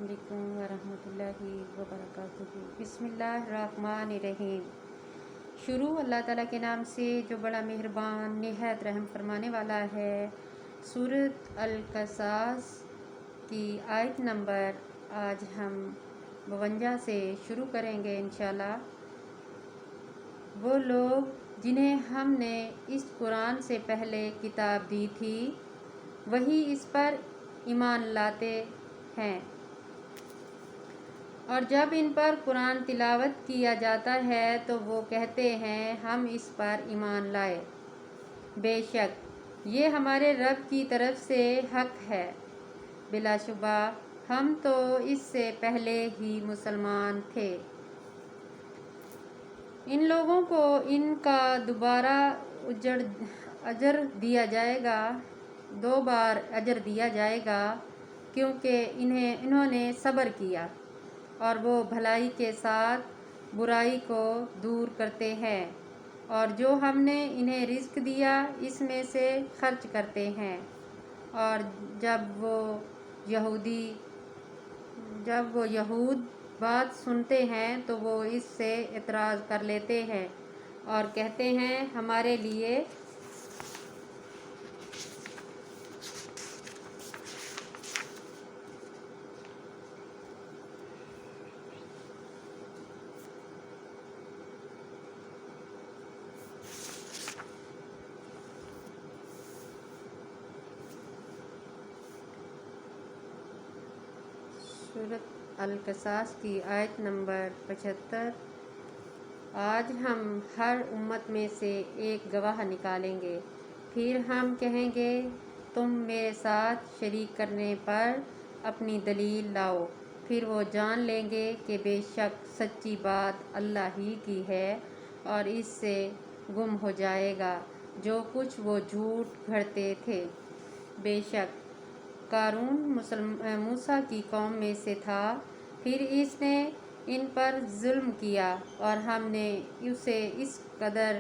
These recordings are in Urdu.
علیکم ورحمۃ اللہ وبرکاتہ۔ بسم اللہ الرحمن الرحیم۔ شروع اللہ تعالیٰ کے نام سے جو بڑا مہربان نہایت رحم فرمانے والا ہے۔ سورۃ القصص کی آیت نمبر آج ہم 52 سے شروع کریں گے انشاءاللہ۔ وہ لوگ جنہیں ہم نے اس قرآن سے پہلے کتاب دی تھی وہی اس پر ایمان لاتے ہیں، اور جب ان پر قرآن تلاوت کیا جاتا ہے تو وہ کہتے ہیں ہم اس پر ایمان لائے۔ بے شک یہ ہمارے رب کی طرف سے حق ہے، بلا شبہ ہم تو اس سے پہلے ہی مسلمان تھے۔ ان لوگوں کو ان کا دوبارہ اجر دیا جائے گا، 2 بار اجر دیا جائے گا، کیونکہ انہوں نے صبر کیا اور وہ بھلائی کے ساتھ برائی کو دور کرتے ہیں، اور جو ہم نے انہیں رزق دیا اس میں سے خرچ کرتے ہیں۔ اور جب وہ یہود بات سنتے ہیں تو وہ اس سے اعتراض کر لیتے ہیں اور کہتے ہیں ہمارے لیے سورۃ القصص کی آیت نمبر 75۔ آج ہم ہر امت میں سے ایک گواہ نکالیں گے، پھر ہم کہیں گے تم میرے ساتھ شریک کرنے پر اپنی دلیل لاؤ، پھر وہ جان لیں گے کہ بے شک سچی بات اللہ ہی کی ہے، اور اس سے گم ہو جائے گا جو کچھ وہ جھوٹ گھڑتے تھے۔ بے شک قارون موسیٰ کی قوم میں سے تھا، پھر اس نے ان پر ظلم کیا اور ہم نے اسے اس قدر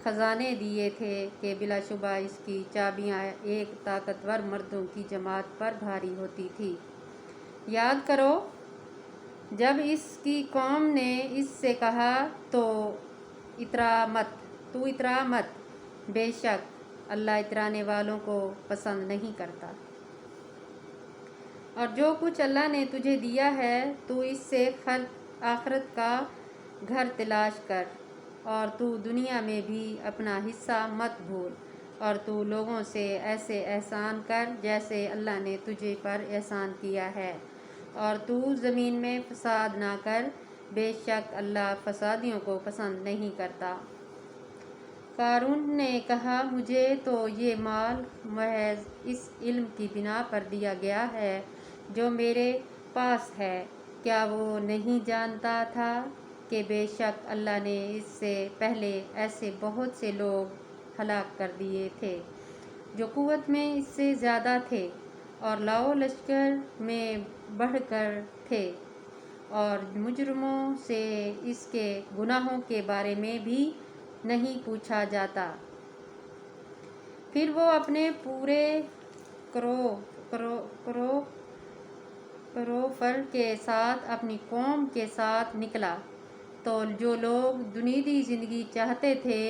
خزانے دیے تھے کہ بلا شبہ اس کی چابیاں ایک طاقتور مردوں کی جماعت پر بھاری ہوتی تھی۔ یاد کرو جب اس کی قوم نے اس سے کہا تو اترا مت، بے شک اللہ اترانے والوں کو پسند نہیں کرتا۔ اور جو کچھ اللہ نے تجھے دیا ہے تو اس سے آخرت کا گھر تلاش کر، اور تو دنیا میں بھی اپنا حصہ مت بھول، اور تو لوگوں سے ایسے احسان کر جیسے اللہ نے تجھے پر احسان کیا ہے، اور تو زمین میں فساد نہ کر، بے شک اللہ فسادیوں کو پسند نہیں کرتا۔ قارون نے کہا مجھے تو یہ مال محض اس علم کی بنا پر دیا گیا ہے جو میرے پاس ہے، کیا وہ نہیں جانتا تھا کہ بے شک اللہ نے اس سے پہلے ایسے بہت سے لوگ ہلاک کر دیے تھے جو قوت میں اس سے زیادہ تھے اور لاؤ لشکر میں بڑھ کر تھے، اور مجرموں سے اس کے گناہوں کے بارے میں بھی نہیں پوچھا جاتا۔ پھر وہ اپنے پورے کروفر کے ساتھ اپنی قوم کے ساتھ نکلا، تو جو لوگ دنیاوی زندگی چاہتے تھے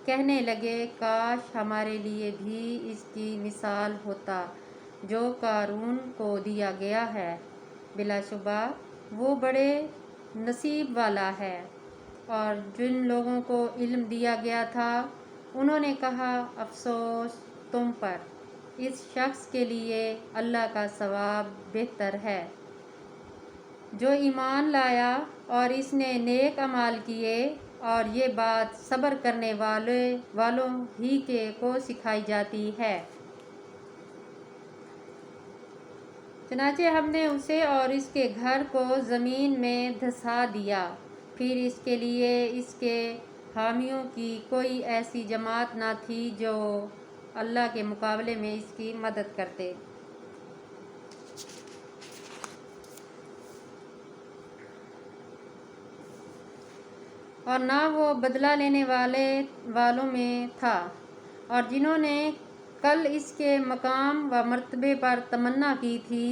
کہنے لگے کاش ہمارے لیے بھی اس کی مثال ہوتا جو قارون کو دیا گیا ہے، بلا شبہ وہ بڑے نصیب والا ہے۔ اور جن لوگوں کو علم دیا گیا تھا انہوں نے کہا افسوس تم پر، اس شخص کے لیے اللہ کا ثواب بہتر ہے جو ایمان لایا اور اس نے نیک اعمال کیے، اور یہ بات صبر کرنے والوں ہی کو سکھائی جاتی ہے۔ چنانچہ ہم نے اسے اور اس کے گھر کو زمین میں دھسا دیا، پھر اس کے لیے اس کے حامیوں کی کوئی ایسی جماعت نہ تھی جو اللہ کے مقابلے میں اس کی مدد کرتے۔ اور نہ وہ بدلہ لینے والوں میں تھا، اور جنہوں نے کل اس کے مقام و مرتبے پر تمنا کی تھی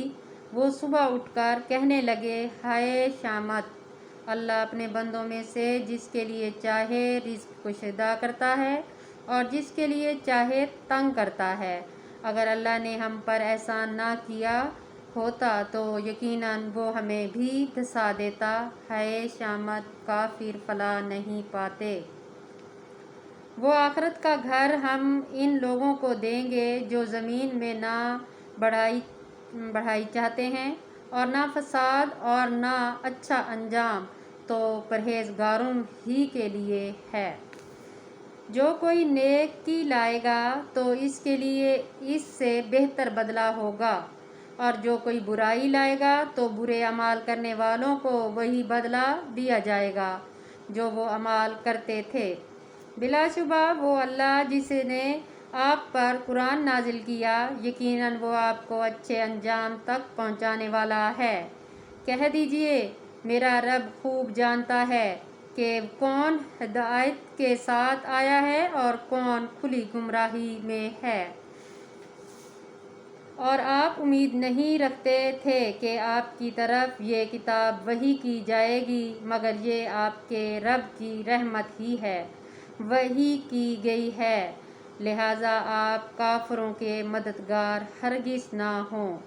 وہ صبح اٹھ کر کہنے لگے ہائے شامت، اللہ اپنے بندوں میں سے جس کے لیے چاہے رزق کشادہ کرتا ہے اور جس کے لیے چاہے تنگ کرتا ہے۔ اگر اللہ نے ہم پر احسان نہ کیا ہوتا تو یقیناً وہ ہمیں بھی دھسا دیتا۔ ہائے شامت، کافر فلاح نہیں پاتے۔ وہ آخرت کا گھر ہم ان لوگوں کو دیں گے جو زمین میں نہ بڑھائی چاہتے ہیں اور نہ فساد اور نہ اچھا انجام، تو پرہیزگاروں ہی کے لیے ہے۔ جو کوئی نیکی لائے گا تو اس کے لیے اس سے بہتر بدلہ ہوگا، اور جو کوئی برائی لائے گا تو برے اعمال کرنے والوں کو وہی بدلہ دیا جائے گا جو وہ اعمال کرتے تھے۔ بلا شبہ وہ اللہ جس نے آپ پر قرآن نازل کیا، یقیناً وہ آپ کو اچھے انجام تک پہنچانے والا ہے۔ کہہ دیجئے میرا رب خوب جانتا ہے کہ کون ہدایت کے ساتھ آیا ہے اور کون کھلی گمراہی میں ہے۔ اور آپ امید نہیں رکھتے تھے کہ آپ کی طرف یہ کتاب وحی کی جائے گی مگر یہ آپ کے رب کی رحمت ہی ہے، وحی کی گئی ہے، لہٰذا آپ کافروں کے مددگار ہرگز نہ ہوں۔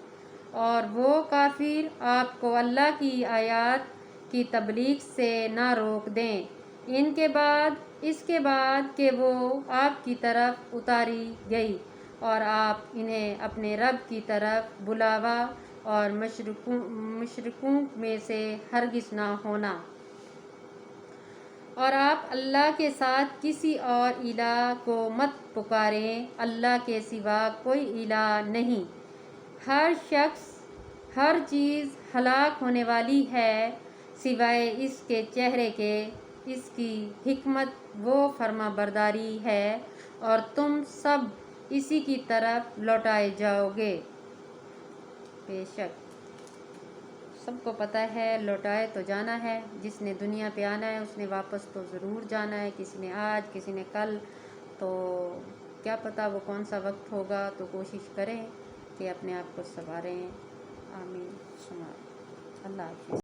اور وہ کافر آپ کو اللہ کی آیات کی تبلیغ سے نہ روک دیں اس کے بعد کہ وہ آپ کی طرف اتاری گئی اور آپ انہیں اپنے رب کی طرف بلاوا اور مشرکوں میں سے ہرگز نہ ہونا۔ اور آپ اللہ کے ساتھ کسی اور الہ کو مت پکاریں، اللہ کے سوا کوئی الہ نہیں۔ ہر شخص، ہر چیز ہلاک ہونے والی ہے سوائے اس کے چہرے کے، اس کی حکمت و فرما برداری ہے اور تم سب اسی کی طرف لوٹائے جاؤ گے۔ بے شک سب کو پتہ ہے لوٹائے تو جانا ہے، جس نے دنیا پہ آنا ہے اس نے واپس تو ضرور جانا ہے، کسی نے آج کسی نے کل، تو کیا پتہ وہ کون سا وقت ہوگا، تو کوشش کریں کہ اپنے آپ کو سنواریں۔ آمین ثم اللہ حافظ۔